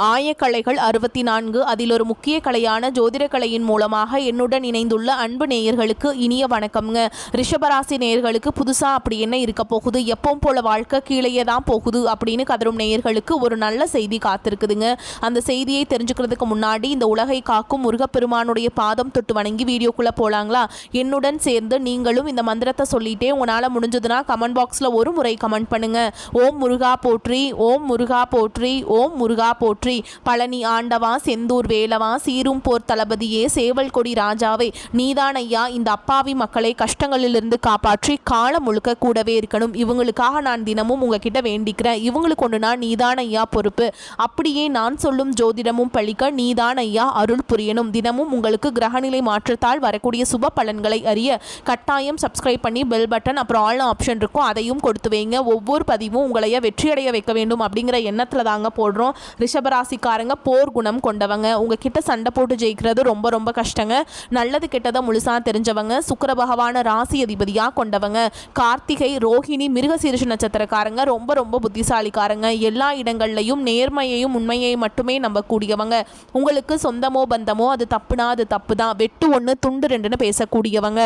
ஆயக்கலைகள் 64 அதில் ஒரு முக்கிய கலையான ஜோதிடக்கலையின் மூலமாக என்னுடன் இணைந்துள்ள அன்பு நேயர்களுக்கு இனிய வணக்கம்ங்க. ரிஷபராசி நேயர்களுக்கு புதுசாக அப்படி என்ன இருக்க போகுது, எப்பவும் போல வாழ்க்கை கீழே தான் போகுது அப்படின்னு கதரும் நேயர்களுக்கு ஒரு நல்ல செய்தி காத்திருக்குதுங்க. அந்த செய்தியை தெரிஞ்சுக்கிறதுக்கு முன்னாடி இந்த உலகை காக்கும் முருகப்பெருமானுடைய பாதம் தொட்டு வணங்கி வீடியோக்குள்ளே போகலாங்களா? என்னுடன் சேர்ந்து நீங்களும் இந்த மந்திரத்தை சொல்லிட்டே உங்களால் முடிஞ்சதுன்னா கமெண்ட் பாக்ஸில் ஒரு முறை கமெண்ட் பண்ணுங்க. ஓம் முருகா போற்றி, ஓம் முருகா போற்றி, ஓம் முருகா போற்றி. பழனி ஆண்டவா, செந்தூர் வேலவா, சீரும் போர் தளபதியே, சேவல் கொடி ராஜாவே, நீதான் ஐயா இந்த அப்பாவி மக்களை கஷ்டங்களிலிருந்து காப்பாற்றி காலம் முழுக்க கூடவே இருக்கணும். இவங்களுக்காக நான் தினமும் உங்ககிட்ட வேண்டிக்கிறேன். இவங்களுக்கு ஒன்றுனா நீதான் ஐயா பொறுப்பு. அப்படியே நான் சொல்லும் ஜோதிடமும் பழிக்க நீதான் ஐயா அருள் புரியணும். தினமும் உங்களுக்கு கிரகநிலை மாற்றத்தால் வரக்கூடிய சுப பலன்களை அறிய கட்டாயம் சப்ஸ்கிரைப் பண்ணி பெல் பட்டன் அப்புறம் ஆல் ஆப்ஷன் இருக்கும், அதையும் கொடுத்து வைங்க. ஒவ்வொரு பதிவும் உங்களைய வெற்றியடைய வைக்க வேண்டும் அப்படிங்கிற எண்ணத்தில் தாங்க போடுறோம். ரிஷபராசிக்காரங்க போர் குணம் கொண்டவங்க. உங்ககிட்ட சண்டை போட்டு ஜெயிக்கிறது ரொம்ப ரொம்ப கஷ்டங்க. நல்லது கெட்டதை முழுசா தெரிஞ்சவங்க. சுக்கிர பகவான ராசி அதிபதியாக கொண்டவங்க. கார்த்திகை, ரோஹிணி, மிருகசீரிஷ நட்சத்திரக்காரங்க ரொம்ப ரொம்ப புத்திசாலிக்காரங்க. எல்லா இடங்கள்லையும் நேர்மையையும் உண்மையையும் மட்டுமே நம்பக்கூடியவங்க. உங்களுக்கு சொந்தமோ பந்தமோ அது தப்புனா அது தப்பு தான், வெட்டு ஒன்று துண்டு ரெண்டுன்னு பேசக்கூடியவங்க.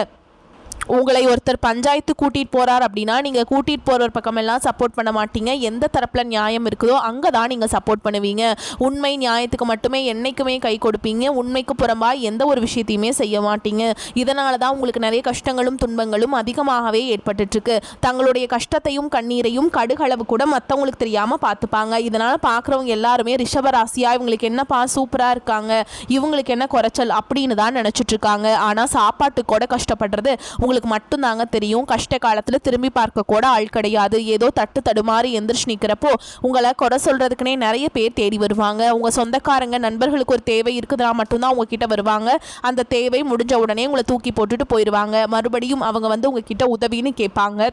உங்களை ஒருத்தர் பஞ்சாயத்து கூட்டிகிட்டு போகிறார் அப்படின்னா நீங்கள் கூட்டிகிட்டு போகிற பக்கமெல்லாம் சப்போர்ட் பண்ண மாட்டீங்க. எந்த தரப்பில் நியாயம் இருக்குதோ அங்கே தான் நீங்கள் சப்போர்ட் பண்ணுவீங்க. உண்மை நியாயத்துக்கு மட்டுமே என்றைக்குமே கை கொடுப்பீங்க. உண்மைக்கு புறம்பாக எந்த ஒரு விஷயத்தையுமே செய்ய மாட்டீங்க. இதனால தான் உங்களுக்கு நிறைய கஷ்டங்களும் துன்பங்களும் அதிகமாகவே ஏற்பட்டுருக்கு. தங்களுடைய கஷ்டத்தையும் கண்ணீரையும் கடுகளவு கூட மற்றவங்களுக்கு தெரியாமல் பார்த்துப்பாங்க. இதனால் பார்க்குறவங்க எல்லாருமே ரிஷபராசியா இவங்களுக்கு என்னப்பா சூப்பராக இருக்காங்க, இவங்களுக்கு என்ன குறைச்சல் அப்படின்னு தான் நினச்சிட்ருக்காங்க. ஆனால் சாப்பாட்டுக்கு கூட கஷ்டப்படுறது உங்களுக்கு மட்டும்தாங்க தெரியும். கஷ்ட காலத்தில் திரும்பி பார்க்க கூட ஆள் கிடையாது. ஏதோ தட்டு தடுமாறி எந்திரிச்சு நிற்கிறப்போ உங்களை குறை சொல்கிறதுக்குனே நிறைய பேர் தேடி வருவாங்க. உங்கள் சொந்தக்காரங்க நண்பர்களுக்கு ஒரு தேவை இருக்குதுன்னா மட்டும்தான் உங்ககிட்ட வருவாங்க. அந்த தேவை முடிஞ்ச உடனே உங்களை தூக்கி போட்டுட்டு போயிடுவாங்க. மறுபடியும் அவங்க வந்து உங்ககிட்ட உதவின்னு கேட்பாங்க.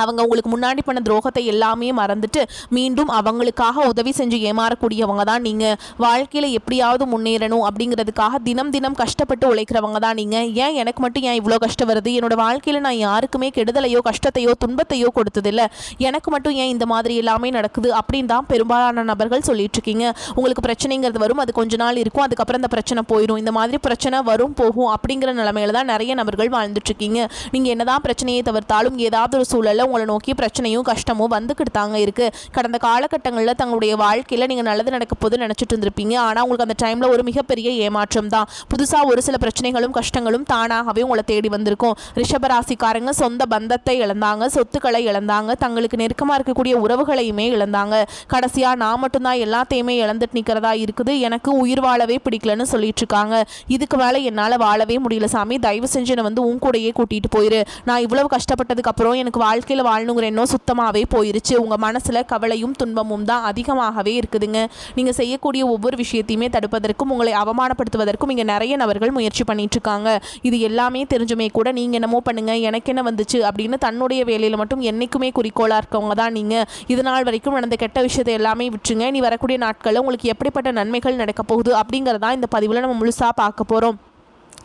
அவங்க உங்களுக்கு முன்னாடி பண்ண துரோகத்தை எல்லாமே மறந்துட்டு மீண்டும் அவங்களுக்காக உதவி செஞ்சு ஏமாறக்கூடியவங்க தான் நீங்கள். வாழ்க்கையில் எப்படியாவது முன்னேறணும் அப்படிங்கிறதுக்காக தினம் தினம் கஷ்டப்பட்டு உழைக்கிறவங்க தான் நீங்கள். ஏன் எனக்கு மட்டும் ஏன் இவ்வளோ கஷ்டம் வருது, என்னோடய வாழ்க்கையில் நான் யாருக்குமே கெடுதலையோ கஷ்டத்தையோ துன்பத்தையோ கொடுத்ததில்லை, எனக்கு மட்டும் ஏன் இந்த மாதிரி எல்லாமே நடக்குது அப்படின்னு தான் பெரும்பாலான நபர்கள் சொல்லிட்டுருக்கீங்க. உங்களுக்கு பிரச்சனைங்கிறது வரும், அது கொஞ்ச நாள் இருக்கும், அதுக்கப்புறம் இந்த பிரச்சனை போயிடும். இந்த மாதிரி பிரச்சனை வரும் போகும் அப்படிங்கிற நிலைமையில தான் நிறைய நபர்கள் வாழ்ந்துட்டுருக்கீங்க. நீங்கள் என்னதான் பிரச்சனையை தவிர்த்தாலும் ஏதாவது ஒரு சூழல் உங்களை நோக்கி பிரச்சனையும் கஷ்டமும் வந்துக்கிட்டு தாங்க இருக்குது. கடந்த காலகட்டங்களில் தங்களுடைய வாழ்க்கையில் நீங்கள் நல்லது நடக்க போது நினச்சிட்டு இருந்திருப்பீங்க. ஆனால் உங்களுக்கு அந்த டைமில் ஒரு மிகப்பெரிய ஏமாற்றம் தான். புதுசாக ஒரு சில பிரச்சனைகளும் கஷ்டங்களும் தானாகவே உங்களை தேடி வந்திருக்கும். ரிஷபராசிக்காரங்க சொந்த பந்தத்தை இழந்தாங்க, சொத்துக்களை இழந்தாங்க, தங்களுக்கு நெருக்கமாக இருக்கக்கூடிய உறவுகளையுமே இழந்தாங்க. கடைசியாக நான் மட்டும்தான் எல்லாத்தையுமே இழந்துட்டு நிற்கிறதா இருக்குது, எனக்கு உயிர் வாழவே பிடிக்கலன்னு சொல்லிட்டு இருக்காங்க. இதுக்கு மேலே என்னால் வாழவே முடியல சாமி, தயவு செஞ்சு என்னை வந்து உன் கூடையே கூட்டிகிட்டு போயிரு. நான் இவ்வளவு கஷ்டப்பட்டதுக்கு அப்புறம் எனக்கு வாழ்க்கையில் வாழணுங்கிற எண்ணம் சுத்தமாகவே போயிருச்சு. உங்கள் மனசில் கவலையும் துன்பமும் தான் அதிகமாகவே இருக்குதுங்க. நீங்கள் செய்யக்கூடிய ஒவ்வொரு விஷயத்தையுமே தடுப்பதற்கும் உங்களை அவமானப்படுத்துவதற்கும் இங்கே நிறைய நபர்கள் முயற்சி பண்ணிட்டு இருக்காங்க. இது எல்லாமே தெரிஞ்சுமே கூட நீங்கள் என்னமோ பண்ணுங்க எனக்கு என்ன வந்துச்சு அப்படின்னு தன்னுடைய வேலையில் மட்டும் என்றைக்குமே குறிக்கோளாக இருக்கவங்க தான் நீங்கள். இது நாள் வரைக்கும் நடந்த கெட்ட விஷயத்தை எல்லாமே விட்டுருங்க. நீ வரக்கூடிய நாட்களில் உங்களுக்கு எப்படிப்பட்ட நன்மைகள் நடக்க போகுது அப்படிங்கிறதா இந்த பதிவில் நம்ம முழுசாக பார்க்க போகிறோம்.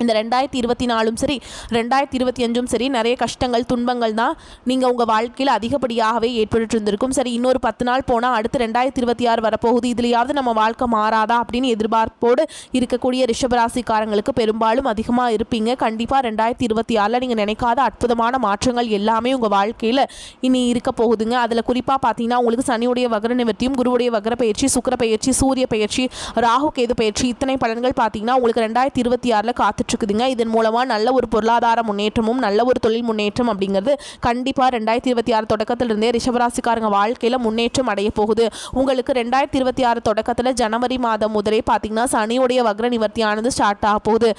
இந்த 2024 சரி 2025 சரி நிறைய கஷ்டங்கள் துன்பங்கள் தான் நீங்கள் உங்கள் வாழ்க்கையில் அதிகப்படியாகவே ஏற்பட்டு இருந்திருக்கும். சரி இன்னொரு 10 நாள் போனால் அடுத்து 2026 வரப்போகுது, இதுலையாவது நம்ம வாழ்க்கை மாறாதா அப்படின்னு எதிர்பார்ப்போடு இருக்கக்கூடிய ரிஷபராசிக்காரங்களுக்கு பெரும்பாலும் அதிகமாக இருப்பீங்க. கண்டிப்பாக 2026 நீங்கள் நினைக்காத அற்புதமான மாற்றங்கள் எல்லாமே உங்கள் வாழ்க்கையில் இனி இருக்க போகுதுங்க. அதில் குறிப்பாக பார்த்தீங்கன்னா உங்களுக்கு சனியுடைய வக்ர நிவர்த்தியும், குருவுடைய வக்ர பயிற்சி, சுக்கிர பயிற்சி, சூரிய பயிற்சி, ராகு கேது பயிற்சி, இத்தனை பலன்கள் பார்த்தீங்கன்னா உங்களுக்கு 2026 காத்து இருக்குதுங்க. இதன் மூலமா நல்ல ஒரு பொருளாதார முன்னேற்றமும் நல்ல ஒரு தொழில் முன்னேற்றம் அப்படிங்கிறது கண்டிப்பா 2026 தொடக்கத்திலிருந்தே ரிஷபராசிக்காரங்க வாழ்க்கையில முன்னேற்றம் அடைய போகுது. உங்களுக்கு 2026 தொடக்கத்தில் ஜனவரி மாதம் முதலே பார்த்தீங்கன்னா சனியுடைய வக்ர நிவர்த்தியானது ஸ்டார்ட் ஆக போகுது.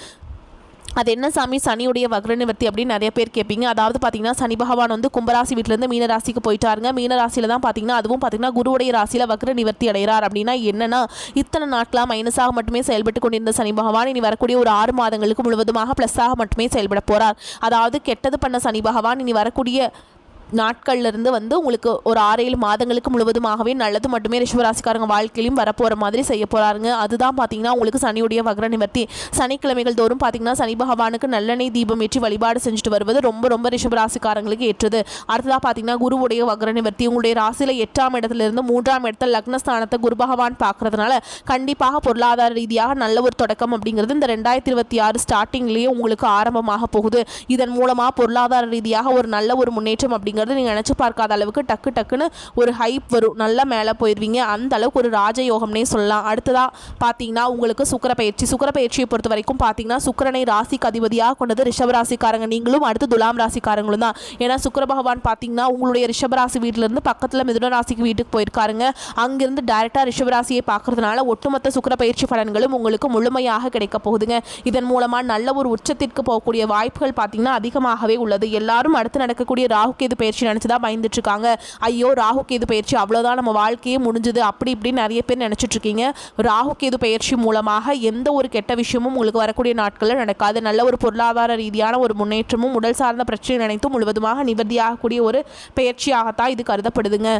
அது என்ன சாமி சனியுடைய வக்ர நிவர்த்தி அப்படின்னு நிறைய பேர் கேட்பீங்க. அதாவது பார்த்தீங்கன்னா சனி பகவான் வந்து கும்பராசி வீட்டிலேருந்து மீனராசிக்கு போயிட்டாருங்க. மீனராசியில் தான் பார்த்தீங்கன்னா அதுவும் பார்த்தீங்கன்னா குருவுடைய ராசியில் வக்ர நிவர்த்தி அடைகிறார். அப்படின்னா என்னன்னா இத்தனை நாட்களாக மைனஸாக மட்டுமே செயல்பட்டு கொண்டிருந்த சனி பகவான் இனி வரக்கூடிய ஒரு 6 மாதங்களுக்கு முழுவதுமாக ப்ளஸ்ஸாக மட்டுமே செயல்பட போகிறார். அதாவது கெட்டது பண்ண சனி பகவான் இனி வரக்கூடிய நாட்கள்ல இருந்து வந்து உங்களுக்கு ஒரு 6-7 மாதங்களுக்கு முழுவதுமாகவே நல்லது மட்டுமே ரிஷபராசிக்காரங்க வாழ்க்கையிலும் வரப்போகிற மாதிரி செய்ய போகிறாருங்க. அதுதான் பார்த்தீங்கன்னா உங்களுக்கு சனியுடைய வக்ர நிவர்த்தி. சனிக்கிழமைகள் தோறும் பார்த்தீங்கன்னா சனி பகவானுக்கு நல்லெண்ணெய் தீபம் ஏற்றி வழிபாடு செஞ்சுட்டு வருவது ரொம்ப ரொம்ப ரிஷபராசிக்காரங்களுக்கு ஏற்றது. அடுத்ததாக பார்த்தீங்கன்னா குருவுடைய வக்ர நிவர்த்தி. உங்களுடைய ராசியில் 8ஆம் இடத்துலேருந்து 3ஆம் இடத்துல லக்னஸ்தானத்தை குரு பகவான் பார்க்கறதுனால கண்டிப்பாக பொருளாதார ரீதியாக நல்ல ஒரு தொடக்கம் அப்படிங்கிறது இந்த 2026 ஸ்டார்டிங்லேயே உங்களுக்கு ஆரம்பமாக போகுது. இதன் மூலமாக பொருளாதார ரீதியாக ஒரு நல்ல ஒரு முன்னேற்றம் அப்படிங்கிறது நீங்கள் நினச்சி பார்க்காத அளவுக்கு டக்குன்னு ஒரு ஹைப் வரும். நல்லா மேலே போயிடுவீங்க. அந்த அளவுக்கு ஒரு ராஜயோகம்னே சொல்லலாம். அடுத்ததாக பார்த்தீங்கன்னா உங்களுக்கு சுக்கிரப்பெயர்ச்சியை பொறுத்த வரைக்கும் பார்த்தீங்கன்னா சுக்கிரனை ராசிக்கு அதிபதியாக கொண்டது ரிஷபராசிக்காரங்க நீங்களும், அடுத்து துலாம் ராசிக்காரங்களும் தான். ஏன்னா சுக்கிர பகவான் பார்த்தீங்கன்னா உங்களுடைய ரிஷபராசி வீட்டிலிருந்து பக்கத்தில் மிதுன ராசிக்கு வீட்டுக்கு போயிருக்காருங்க. அங்கிருந்து டைரெக்டாக ரிஷபராசியை பார்க்கறதுனால ஒட்டுமொத்த சுக்கிரப்பெயர்ச்சி பலன்களும் உங்களுக்கு முழுமையாக கிடைக்க போகுதுங்க. இதன் மூலமாக நல்ல ஒரு உச்சத்திற்கு போகக்கூடிய வாய்ப்புகள் பார்த்தீங்கன்னா அதிகமாகவே உள்ளது. எல்லாரும் அடுத்து நடக்கக்கூடிய ராகுகேது பயிற்சி நினச்சிதான் பயந்துட்டு இருக்காங்க. ஐயோ ராகுகேது பயிற்சி அவ்வளோதான், நம்ம வாழ்க்கையே முடிஞ்சுது அப்படி இப்படின்னு நிறைய பேர் நினச்சிட்டு இருக்கீங்க. ராகுகேது பயிற்சி மூலமாக எந்த ஒரு கெட்ட விஷயமும் உங்களுக்கு வரக்கூடிய நாட்களில் நடக்காது. நல்ல ஒரு பொருளாதார ரீதியான ஒரு முன்னேற்றமும் உடல் சார்ந்த பிரச்சனை நினைத்தும் முழுவதுமாக நிவர்த்தியாகக்கூடிய ஒரு பயிற்சியாகத்தான் இது கருதப்படுதுங்க.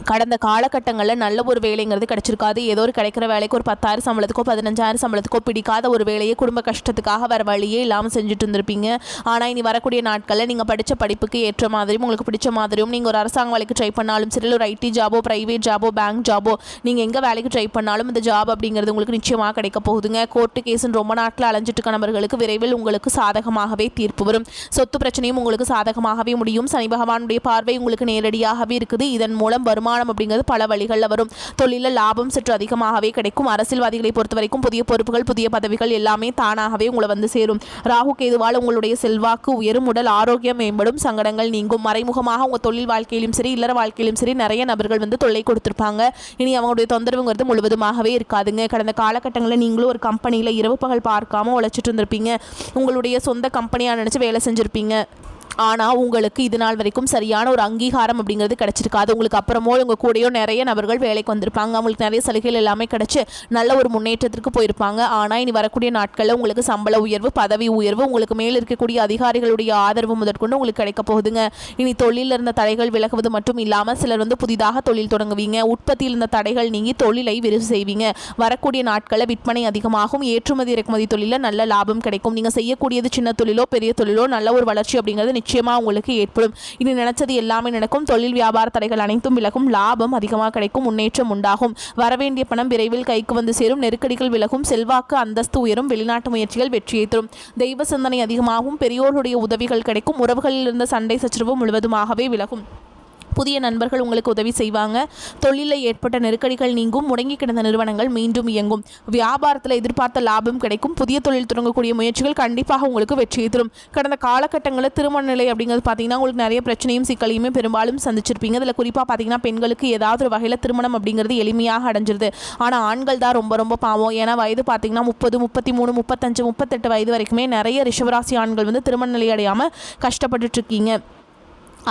கடந்த காலகட்டங்களில் நல்ல ஒரு வேலைங்கிறது கிடச்சிருக்காது. ஏதோ ஒரு கிடைக்கிற வேலைக்கு ஒரு 10,000 சம்பளத்துக்கோ 15,000 சம்பளத்துக்கோ பிடிக்காத ஒரு வேலையை குடும்ப கஷ்டத்துக்காக வேறு வழியே இல்லாமல் செஞ்சுட்டு இருந்திருப்பீங்க. ஆனால் இனி வரக்கூடிய நாட்களில் நீங்கள் படித்த படிப்புக்கு ஏற்ற மாதிரியும் உங்களுக்கு பிடிச்ச மாதிரியும் நீங்கள் ஒரு அரசாங்க வேலைக்கு ட்ரை பண்ணாலும் சரி, ஒரு ஐடி ஜாபோ, ப்ரைவேட் ஜாபோ, பேங்க் ஜாபோ, நீங்கள் எங்கே வேலைக்கு ட்ரை பண்ணாலும் இந்த ஜாப் அப்படிங்கிறது உங்களுக்கு நிச்சயமாக கிடைக்க போகுதுங்க. கோர்ட்டு கேஸுன்னு ரொம்ப நாட்டில் அலைஞ்சிட்டு இருக்க நபர்களுக்கு விரைவில் உங்களுக்கு சாதகமாகவே தீர்ப்பு வரும். சொத்து பிரச்சனையும் உங்களுக்கு சாதகமாகவே முடியும். சனி பகவானுடைய பார்வை உங்களுக்கு நேரடியாகவே இருக்குது. இதன் மூலம் வருமானம் அப்படிங்கிறது பல வழிகளில் வரும். தொழிலில் லாபம் சற்று அதிகமாகவே கிடைக்கும். அரசியல்வாதிகளை பொறுத்த வரைக்கும் புதிய பொறுப்புகள், புதிய பதவிகள் எல்லாமே தானாகவே உங்களை வந்து சேரும். ராகு கேதுவால் உங்களுடைய செல்வாக்கு உயரும், உடல் ஆரோக்கியம் மேம்படும், சங்கடங்கள் நீங்கும். மறைமுகமாக உங்கள் தொழில் வாழ்க்கையிலும் சரி, இல்லற வாழ்க்கையிலும் சரி நிறைய நபர்கள் வந்து தொல்லை கொடுத்திருப்பாங்க. இனி அவங்களுடைய தொந்தரவுங்கிறது முழுவதுமாகவே இருக்காதுங்க. கடந்த காலகட்டங்களில் நீங்களும் ஒரு கம்பெனியில் இரவு பகல் பார்க்காம உழைச்சிட்டு இருந்திருப்பீங்க. உங்களுடைய சொந்த கம்பெனியாக நினச்சி வேலை செஞ்சுருப்பீங்க. ஆனால் உங்களுக்கு இது நாள் வரைக்கும் சரியான ஒரு அங்கீகாரம் அப்படிங்கிறது கிடச்சிருக்காது. உங்களுக்கு அப்புறமோ உங்கள் கூடயோ நிறைய நபர்கள் வேலைக்கு வந்திருப்பாங்க. அவங்களுக்கு நிறைய சலுகைகள் எல்லாமே கிடச்சி நல்ல ஒரு முன்னேற்றத்திற்கு போயிருப்பாங்க. ஆனால் இனி வரக்கூடிய நாட்களில் உங்களுக்கு சம்பள உயர்வு, பதவி உயர்வு, உங்களுக்கு மேல் இருக்கக்கூடிய அதிகாரிகளுடைய ஆதரவு முதற்கொண்டு உங்களுக்கு கிடைக்க போகுதுங்க. இனி தொழிலில் இருந்த தடைகள் விலகுவது மட்டும் இல்லாமல் சிலர் வந்து புதிதாக தொழில் தொடங்குவீங்க. உற்பத்தியில் இருந்த தடைகள் நீங்கி தொழிலை விரிவு செய்வீங்க. வரக்கூடிய நாட்களில் விற்பனை அதிகமாகும். ஏற்றுமதி இறக்குமதி தொழிலில் நல்ல லாபம் கிடைக்கும். நீங்கள் செய்யக்கூடியது சின்ன தொழிலோ பெரிய தொழிலோ நல்ல ஒரு வளர்ச்சி அப்படிங்கிறது நிச்சயமாக உங்களுக்கு ஏற்படும். இனி நினைச்சது எல்லாமே நடக்கும். தொழில் வியாபார தடைகள் அனைத்தும் விலகும். லாபம் அதிகமாக கிடைக்கும். முன்னேற்றம் உண்டாகும். வரவேண்டிய பணம் விரைவில் கைக்கு வந்து சேரும். நெருக்கடிகள் விலகும். செல்வாக்கு அந்தஸ்து உயரும். வெளிநாட்டு முயற்சிகள் வெற்றியை தரும். தெய்வ சிந்தனை அதிகமாகும். பெரியோருடைய உதவிகள் கிடைக்கும். உறவுகளில் இருந்த சண்டை சச்சரவு முழுவதுமாகவே விலகும். புதிய நண்பர்கள் உங்களுக்கு உதவி செய்வாங்க. தொழிலில் ஏற்பட்ட நெருக்கடிகள் நீங்கும். முடங்கி கிடந்த நிறுவனங்கள் மீண்டும் இயங்கும். வியாபாரத்தில் எதிர்பார்த்த லாபம் கிடைக்கும். புதிய தொழில் தொடங்கக்கூடிய முயற்சிகள் கண்டிப்பாக உங்களுக்கு வெற்றியை தரும். கடந்த காலகட்டங்களில் திருமண நிலை அப்படிங்கிறது பார்த்தீங்கன்னா உங்களுக்கு நிறைய பிரச்சனையும் சிக்கலையுமே பெரும்பாலும் சந்திச்சிருப்பீங்க. அதில் குறிப்பாக பார்த்தீங்கன்னா பெண்களுக்கு ஏதாவது ஒரு வகையில் திருமணம் அப்படிங்கிறது எளிமையாக அடைஞ்சிருது. ஆனால் ஆண்கள் தான் ரொம்ப ரொம்ப பாவம். ஏன்னா வயது பார்த்தீங்கன்னா 30, 33, 35, 38 வயது வரைக்குமே நிறைய ரிஷபராசி ஆண்கள் வந்து திருமண நிலை அடையாமல் கஷ்டப்பட்டுட்டு இருக்கீங்க.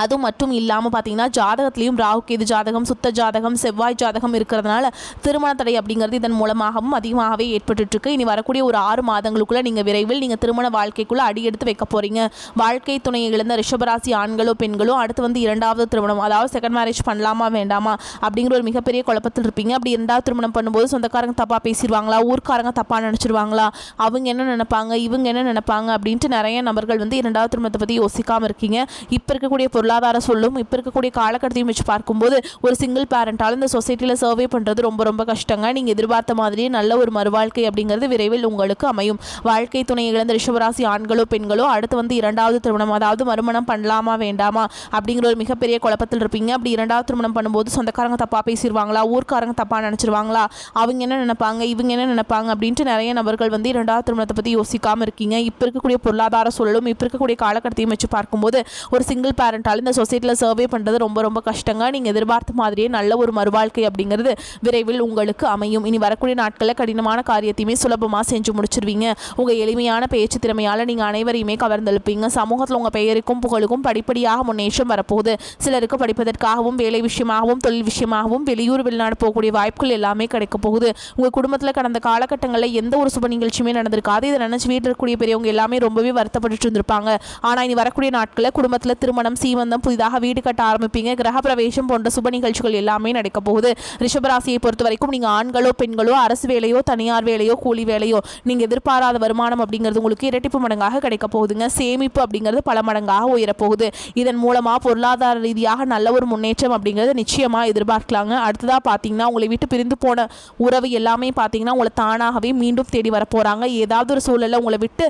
அது மட்டும் இல்லாமல் பார்த்தீங்கன்னா ஜாதகத்திலையும் ராகுகேது ஜாதகம், சுத்த ஜாதகம், செவ்வாய் ஜாதகம் இருக்கிறதுனால திருமண தடை அப்படிங்கிறது இதன் மூலமாகவும் அதிகமாகவே ஏற்பட்டுருக்கு. இனி வரக்கூடிய ஒரு 6 மாதங்களுக்குள்ளே நீங்கள் விரைவில் நீங்கள் திருமண வாழ்க்கைக்குள்ளே அடியெடுத்து வைக்க போகிறீங்க. வாழ்க்கை துணையை இழந்த ரிஷபராசி ஆண்களோ பெண்களோ அடுத்து வந்து 2வது திருமணம், அதாவது செகண்ட் மேரேஜ் பண்ணலாமா வேண்டாமா அப்படிங்கிற ஒரு மிகப்பெரிய குழப்பத்தில் இருப்பீங்க. அப்படி 2வது திருமணம் பண்ணும்போது சொந்தக்காரங்க தப்பாக பேசிடுவாங்களா, ஊர்க்காரங்க தப்பாக நினச்சிடுவாங்களா, அவங்க என்ன நினைப்பாங்க, இவங்க என்ன நினைப்பாங்க அப்படின்ட்டு நிறைய நபர்கள் வந்து 2வது திருமணத்தை பற்றி யோசிக்காமல் இருக்கீங்க. இப்போ இருக்கக்கூடிய பொருளாதார சொல்லும் இப்போ இருக்கக்கூடிய காலகட்டத்தையும் வச்சு பார்க்கும்போது ஒரு சிங்கிள் பேரண்டால் இந்த சொசைட்டியில் சர்வே பண்ணுறது ரொம்ப ரொம்ப கஷ்டங்க. நீங்கள் எதிர்பார்த்த மாதிரியே நல்ல ஒரு மறுவாழ்க்கை அப்படிங்கிறது விரைவில் உங்களுக்கு அமையும். வாழ்க்கை துணை இழந்த ரிஷபராசி ஆண்களோ பெண்களோ அடுத்து வந்து 2வது திருமணம், அதாவது மறுமணம் பண்ணலாமா வேண்டாமா அப்படிங்கிற ஒரு மிகப்பெரிய குழப்பத்தில் இருப்பீங்க. அப்படி 2வது திருமணம் பண்ணும்போது சொந்தக்காரங்க தப்பாக பேசிடுவாங்களா, ஊர்க்காரங்க தப்பாக நினச்சிருவாங்களா, அவங்க என்ன நினைப்பாங்க, இவங்க என்ன நினைப்பாங்க அப்படின்ட்டு நிறைய நபர்கள் வந்து 2வது திருமணத்தை பற்றி யோசிக்காமல் இருக்கீங்க. இப்போ இருக்கக்கூடிய பொருளாதார சொல்லும் இப்போ இருக்கக்கூடிய காலகட்டத்தையும் வச்சு பார்க்கும்போது ஒரு சிங்கிள் பேரண்டால் இந்த சொசைட்டியில் சர்வே பண்ணுறது ரொம்ப ரொம்ப கஷ்டங்க. நீங்கள் எதிர்பார்த்த மாதிரியே நல்ல ஒரு மறுவாழ்க்கை அப்படிங்கிறது விரைவில் உங்களுக்கு அமையும். இனி வரக்கூடிய நாட்களில் கடினமான காரியத்தையுமே சுலபமாக செஞ்சு முடிச்சிருவீங்க. உங்கள் எளிமையான பேச்சு திறமையால் நீங்கள் அனைவரையுமே கவர்ந்தெழுப்பீங்க. சமூகத்தில் உங்கள் பெயருக்கும் புகழுக்கும் படிப்படியாக முன்னேற்றம் வரப்போகுது. சிலருக்கு படிப்பதற்காகவும் வேலை விஷயமாகவும் தொழில் விஷயமாகவும் வெளியூர் வெளிநாடு போகக்கூடிய வாய்ப்புகள் எல்லாமே கிடைக்க போகுது. உங்கள் குடும்பத்தில் கடந்த காலகட்டங்களில் எந்த ஒரு சுப நிகழ்ச்சியுமே நடந்திருக்காது. இதை நினச்சி வீட்டில் இருக்கக்கூடிய பெரியவங்க எல்லாமே ரொம்பவே வருத்தப்பட்டு இருந்திருப்பாங்க. ஆனால் இனி வரக்கூடிய நாட்களில் குடும்பத்தில் திருமணம், சீமந்தம், வந்தம், புதிதாக வீடு கட்ட ஆரம்பிப்பீங்க. கிரகப்பிரவேசம் போன்ற சுப நிகழ்ச்சிகள் எல்லாமே நடக்க போகுது. ரிஷபராசியை பொறுத்த வரைக்கும் நீங்கள் ஆண்களோ பெண்களோ அரசு வேலையோ தனியார் வேலையோ கூலி வேலையோ நீங்கள் எதிர்பாராத வருமானம் அப்படிங்கிறது உங்களுக்கு இரட்டிப்பு மடங்காக கிடைக்க போகுதுங்க. சேமிப்பு அப்படிங்கிறது பல மடங்காக உயரப்போகுது. இதன் மூலமாக பொருளாதார ரீதியாக நல்ல ஒரு முன்னேற்றம் அப்படிங்கிறது நிச்சயமாக எதிர்பார்க்கலாங்க. அடுத்ததாக பார்த்தீங்கன்னா உங்களை விட்டு பிரிந்து போன உறவு எல்லாமே பார்த்தீங்கன்னா உங்களை தானாகவே மீண்டும் தேடி வரப்போகிறாங்க. ஏதாவது ஒரு சூழலில் உங்களை விட்டு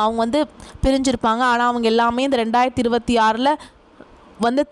அவங்க பிரிஞ்சிருப்பாங்க. ஆனால் அவங்க எல்லாமே இந்த 2026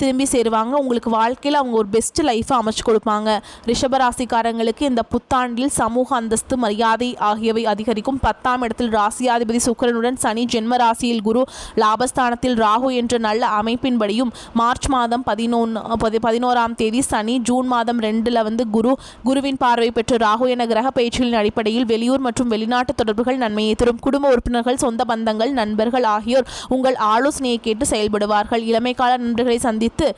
திரும்பி சேருவாங்க. உங்களுக்கு வாழ்க்கையில் அவங்க ஒரு பெஸ்ட் லைஃப்பை அமைச்சு கொடுப்பாங்க. ரிஷபராசிக்காரங்களுக்கு இந்த புத்தாண்டில் சமூக அந்தஸ்து, மரியாதை ஆகியவை அதிகரிக்கும். 10ஆம் இடத்தில் ராசியாதிபதி சுக்கிரனுடன் சனி, ஜென்ம ராசியில் குரு, லாபஸ்தானத்தில் ராகு என்ற நல்ல அமைப்பின்படியும் மார்ச் மாதம் 11ஆம் தேதி சனி, ஜூன் மாதம் 2 குருவின் பார்வை பெற்ற ராகு என கிரக பயிற்சிகளின் அடிப்படையில் வெளியூர் மற்றும் வெளிநாட்டு தொடர்புகள் நன்மையை தரும். குடும்ப உறுப்பினர்கள், சொந்த பந்தங்கள், நண்பர்கள் ஆகியோர் உங்கள் ஆலோசனையை கேட்டு செயல்படுவார்கள். இளமைக்கால நண்பர்களை சந்தித்து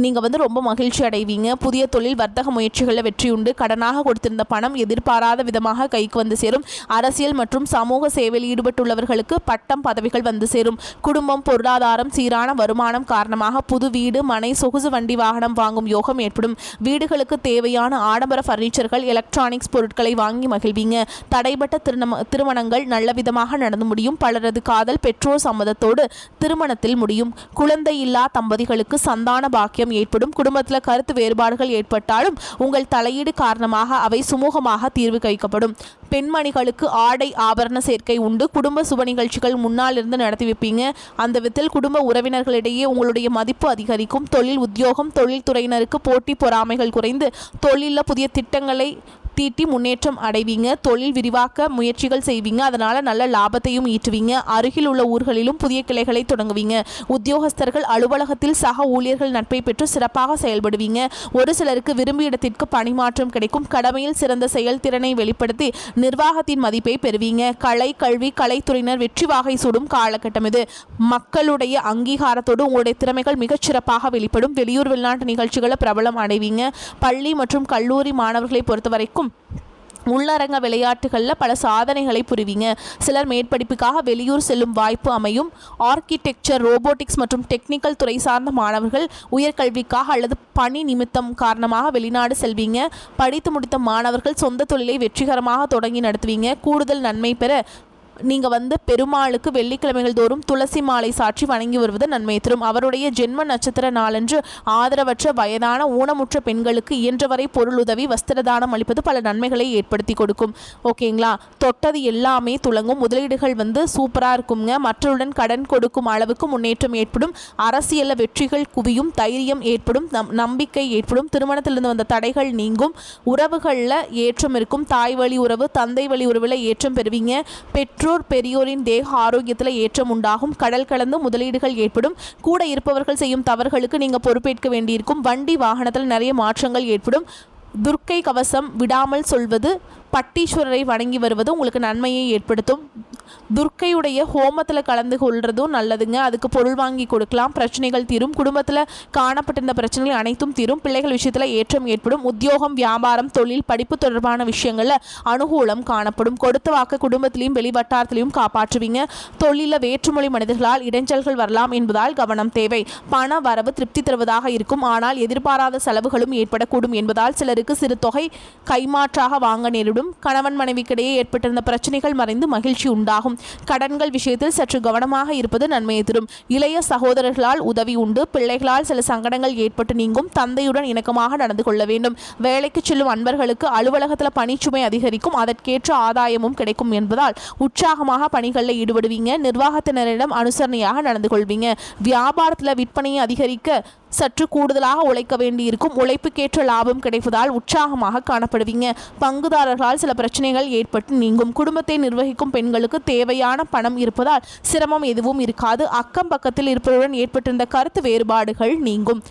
நீங்கள் ரொம்ப மகிழ்ச்சி அடைவீங்க. புதிய தொழில் வர்த்தக முயற்சிகளில் வெற்றி உண்டு. கடனாக கொடுத்திருந்த பணம் எதிர்பாராத விதமாக கைக்கு வந்து சேரும். அரசியல் மற்றும் சமூக சேவையில் ஈடுபட்டுள்ளவர்களுக்கு பட்டம், பதவிகள் வந்து சேரும். குடும்பம், பொருளாதாரம், சீரான வருமானம் காரணமாக புது வீடு, மனை, சொகுசு வண்டி, வாகனம் வாங்கும் யோகம் ஏற்படும். வீடுகளுக்கு தேவையான ஆடம்பர பர்னிச்சர்கள், எலக்ட்ரானிக்ஸ் பொருட்களை வாங்கி மகிழ்வீங்க. தடைபட்ட திருமணங்கள் நல்ல விதமாக நடந்து முடியும். பலரது காதல் பெற்றோர் சம்மதத்தோடு திருமணத்தில் முடியும். குழந்தை இல்லா தம்பதிகளுக்கு சந்தான பாக்கியம் ஏற்படும். குடும்பத்தில் கருத்து வேறுபாடுகள் ஏற்பட்டாலும் உங்கள் தலையீடு காரணமாக அவை சுமூகமாக தீர்வு வைக்கப்படும். பெண்மணிகளுக்கு ஆடை ஆபரண சேர்க்கை உண்டு. குடும்ப சுப நிகழ்ச்சிகள் முன்னால் இருந்து நடத்தி வைப்பீங்க. அந்த விதத்தில் குடும்ப உறவினர்களிடையே உங்களுடைய மதிப்பு அதிகரிக்கும். தொழில், உத்தியோகம், தொழில்துறையினருக்கு போட்டி பொறாமைகள் குறைந்து தொழிலில் புதிய திட்டங்களை தீட்டி முன்னேற்றம் அடைவீங்க. தொழில் விரிவாக்க முயற்சிகள் செய்வீங்க. அதனால் நல்ல லாபத்தையும் ஈட்டுவீங்க. அருகில் உள்ள ஊர்களிலும் புதிய கிளைகளை தொடங்குவீங்க. உத்தியோகஸ்தர்கள் அலுவலகத்தில் சக ஊழியர்கள் நட்பை பெற்று சிறப்பாக செயல்படுவீங்க. ஒரு சிலருக்கு விரும்பிய இடத்திற்கு பணிமாற்றம் கிடைக்கும். கடமையில் சிறந்த செயல்திறனை வெளிப்படுத்தி நிர்வாகத்தின் மதிப்பை பெறுவீங்க. கலை, கல்வி, கலைத்துறையினர் வெற்றி வாகை சூடும் காலகட்டம் இது. மக்களுடைய அங்கீகாரத்தோடு உங்களுடைய திறமைகள் மிகச்சிறப்பாக வெளிப்படும். வெளியூர், வெளிநாட்டு நிகழ்ச்சிகளை பிரபலம் அடைவீங்க. பள்ளி மற்றும் கல்லூரி மாணவர்களை பொறுத்தவரைக்கும் உள்ளரங்க விளையாட்டுகளில் பல சாதனைகளை புரிவீங்க. சிலர் மேற்படிப்புக்காக வெளியூர் செல்லும் வாய்ப்பு அமையும். ஆர்கிடெக்சர், ரோபோட்டிக்ஸ் மற்றும் டெக்னிக்கல் துறை சார்ந்த மாணவர்கள் உயர்கல்விக்காக அல்லது பணி நிமித்தம் காரணமாக வெளிநாடு செல்வீங்க. படித்து முடித்த மாணவர்கள் சொந்த தொழிலை வெற்றிகரமாக தொடங்கி நடத்துவீங்க. கூடுதல் நன்மை பெற நீங்கள் பெருமாளுக்கு வெள்ளிக்கிழமைகள் தோறும் துளசி மாலை சாற்றி வணங்கி வருவது நன்மை தரும். அவருடைய ஜென்ம நட்சத்திர நாளன்று ஆதரவற்ற, வயதான, ஊனமுற்ற பெண்களுக்கு இயன்றவரை பொருளுதவி, வஸ்திரதானம் அளிப்பது பல நன்மைகளை ஏற்படுத்தி கொடுக்கும். ஓகேங்களா? தொட்டது எல்லாமே துலங்கும். முதலீடுகள் சூப்பராக இருக்குங்க. மற்றவருடன் கடன் கொடுக்கும் அளவுக்கு முன்னேற்றம் ஏற்படும். அரசியலில் வெற்றிகள் குவியும். தைரியம் ஏற்படும். நம்பிக்கை ஏற்படும். திருமணத்திலிருந்து வந்த தடைகள் நீங்கும். உறவுகளில் ஏற்றம் இருக்கும். தாய் வழி உறவு, தந்தை வழி உறவில் ஏற்றம் பெறுவீங்க. பெற்றோர், பெரியோரின் தேக ஆரோக்கியத்தில் ஏற்றம் உண்டாகும். கடல் கலந்து முதலீடுகள் ஏற்படும். கூட இருப்பவர்கள் செய்யும் தவறுகளுக்கு நீங்கள் பொறுப்பேற்க வேண்டியிருக்கும். வண்டி வாகனத்தில் நிறைய மாற்றங்கள் ஏற்படும். துர்க்கை கவசம் விடாமல் சொல்வது, பட்டீஸ்வரரை வணங்கி வருவது உங்களுக்கு நன்மையை ஏற்படுத்தும். துர்க்கையுடைய ஹோமத்தில் கலந்து கொள்றதும் நல்லதுங்க. அதுக்கு பொருள் வாங்கி கொடுக்கலாம். பிரச்சனைகள் தீரும். குடும்பத்தில் காணப்பட்டிருந்த பிரச்சனைகள் அனைத்தும் தீரும். பிள்ளைகள் விஷயத்தில் ஏற்றம் ஏற்படும். உத்தியோகம், வியாபாரம், தொழில், படிப்பு தொடர்பான விஷயங்களில் அனுகூலம் காணப்படும். கொடுத்த வாக்கு குடும்பத்திலையும் வெளிவட்டாரத்திலையும் காப்பாற்றுவீங்க. தொழிலில் வேற்றுமொழி மனிதர்களால் இடைஞ்சல்கள் வரலாம் என்பதால் கவனம் தேவை. பண வரவு திருப்தி தருவதாக இருக்கும். ஆனால் எதிர்பாராத செலவுகளும் ஏற்படக்கூடும் என்பதால் சிலருக்கு சிறு தொகை கைமாற்றாக வாங்க நேரிடும். கணவன் மனைவிக்கிடையே ஏற்பட்டிருந்த பிரச்சனைகள் மறைந்து மகிழ்ச்சி உண்டாகும். கடன்கள் விஷயத்தில் சற்று கவனமாக இருப்பது நன்மையை தரும். இளைய சகோதரர்களால் உதவி உண்டு. பிள்ளைகளால் சில சங்கடங்கள் ஏற்பட்டு நீங்கும். தந்தையுடன் இணக்கமாக நடந்து கொள்ள வேண்டும். வேலைக்கு செல்லும் அன்பர்களுக்கு அலுவலகத்தில் பணிச்சுமை அதிகரிக்கும். அதற்கேற்ற ஆதாயமும் கிடைக்கும் என்பதால் உற்சாகமாக பணிகளில் ஈடுபடுவீங்க. நிர்வாகத்தினரிடம் அனுசரணையாக நடந்து கொள்வீங்க. வியாபாரத்தில் விற்பனையை அதிகரிக்க சற்று கூடுதலாக உழைக்க வேண்டியிருக்கும். உழைப்புக்கேற்ற லாபம் கிடைப்பதால் உற்சாகமாக காணப்படுவீங்க. பங்குதாரர்களால் சில பிரச்சனைகள் ஏற்பட்டு நீங்கும். குடும்பத்தை நிர்வகிக்கும் பெண்களுக்கு தேவையான பணம் இருப்பதால் சிரமம் எதுவும் இருக்காது. அக்கம் பக்கத்தில் இருப்பவருடன் ஏற்பட்டிருந்த கருத்து வேறுபாடுகள் நீங்கும்.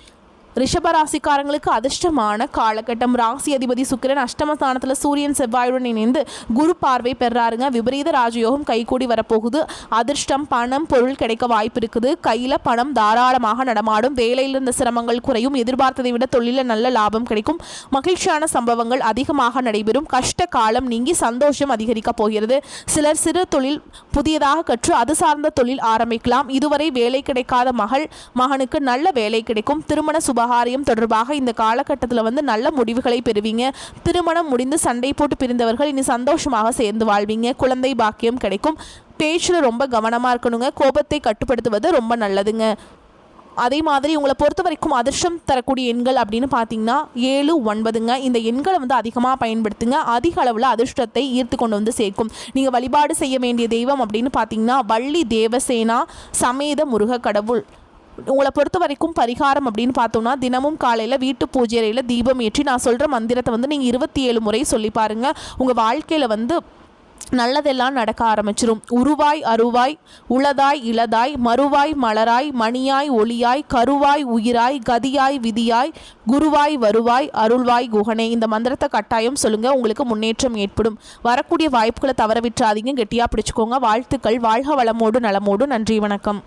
ரிஷபராசிக்காரங்களுக்கு அதிர்ஷ்டமான காலகட்டம். ராசி அதிபதி சுக்கிரன் அஷ்டமஸ்தானத்தில் சூரியன் செவ்வாயுடன் இணைந்து குரு பார்வை பெறாருங்க. விபரீத ராஜயோகம் கைகூடி வரப்போகுது. அதிர்ஷ்டம், பணம், பொருள் கிடைக்க வாய்ப்பு இருக்குது. கையில் பணம் தாராளமாக நடமாடும். வேலையில் இருந்த சிரமங்கள் குறையும். எதிர்பார்த்ததை விட தொழிலில் நல்ல லாபம் கிடைக்கும். மகிழ்ச்சியான சம்பவங்கள் அதிகமாக நடைபெறும். கஷ்ட காலம் நீங்கி சந்தோஷம் அதிகரிக்க போகிறது. சிலர் சிறு தொழில் புதியதாக கற்று அது சார்ந்த தொழில் ஆரம்பிக்கலாம். இதுவரை வேலை கிடைக்காத மகனுக்கு நல்ல வேலை கிடைக்கும். திருமண சுபகாரியம் தொடர்பாக இந்த காலகட்டத்தில் நல்ல முடிவுகளை பெறுவீங்க. திருமணம் முடிந்து சண்டை போட்டு பிரிந்தவர்கள் இனி சந்தோஷமாக சேர்ந்து வாழ்வீங்க. குழந்தை பாக்கியம் கிடைக்கும். பேச்சில் ரொம்ப கவனமாக இருக்கணுங்க. கோபத்தை கட்டுப்படுத்துவது ரொம்ப நல்லதுங்க. அதே மாதிரி உங்களை பொறுத்த வரைக்கும் அதிர்ஷ்டம் தரக்கூடிய எண்கள் அப்படின்னு பார்த்தீங்கன்னா 7, 9ங்க. இந்த எண்களை அதிகமாக பயன்படுத்துங்க. அதிக அளவில் அதிர்ஷ்டத்தை ஈர்த்து கொண்டு சேர்க்கும். நீங்கள் வழிபாடு செய்ய வேண்டிய தெய்வம் அப்படின்னு பார்த்தீங்கன்னா வள்ளி தேவசேனா சமேத முருக கடவுள். உங்களை பொறுத்த வரைக்கும் பரிகாரம் அப்படின்னு பார்த்தோம்னா தினமும் காலையில் வீட்டு பூஜை அறையில் தீபம் ஏற்றி நான் சொல்கிற மந்திரத்தை நீங்கள் 27 முறை சொல்லி பாருங்கள். உங்கள் வாழ்க்கையில் நல்லதெல்லாம் நடக்க ஆரம்பிச்சிடும். உருவாய் அருவாய் உளதாய் இளதாய் மறுவாய் மலராய் மணியாய் ஒளியாய் கருவாய் உயிராய் கதியாய் விதியாய் குருவாய் வருவாய் அருள்வாய் குகனே. இந்த மந்திரத்தை கட்டாயம் சொல்லுங்கள். உங்களுக்கு முன்னேற்றம் ஏற்படும். வரக்கூடிய வாய்ப்புகளை தவற விட்டுறாதீங்க. கெட்டியாக பிடிச்சிக்கோங்க. வாழ்த்துக்கள். வாழ்க வளமோடு நலமோடு. நன்றி, வணக்கம்.